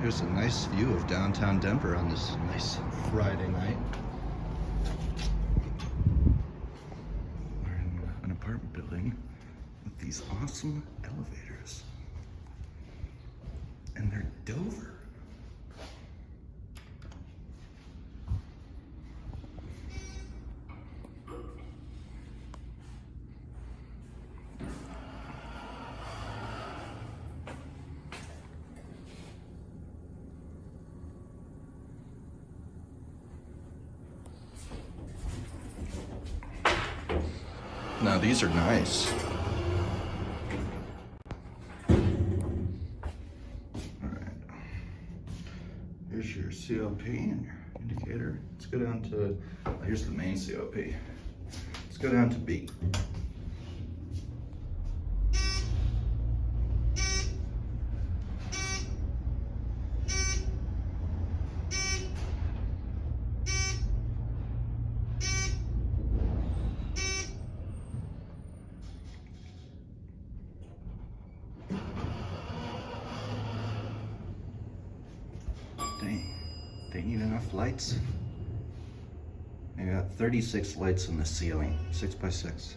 Here's a nice view of downtown Denver on this nice Friday night. We're in an apartment building with these awesome elevators. And they're Dover. Now these are nice. Alright. Here's your COP and your indicator. Let's go down to, here's the main COP. Let's go down to B. Dang, they need enough lights. I got 36 lights in the ceiling, 6 by 6.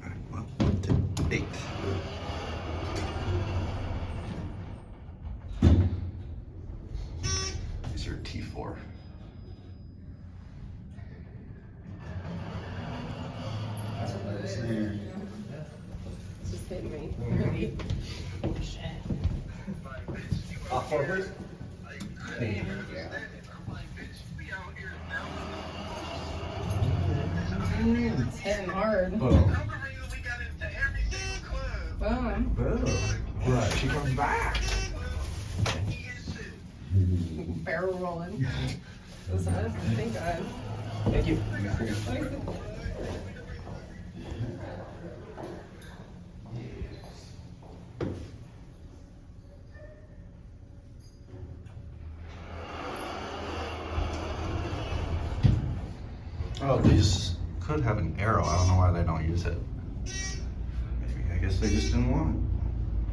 All right, well, up to 8. These are T4. It's just hitting me. Shit. Off forward. It's hitting hard. Boom. Boom. Boom. Right, she comes back. Barrel rolling. That's what I think of. Thank you. Oh, these could have an arrow. I don't know why they don't use it. Maybe, I guess they just didn't want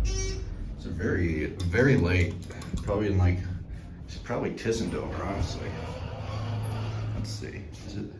it. It's a very, very late. Probably in like, it's probably Tissendover, honestly. Let's see. Is it?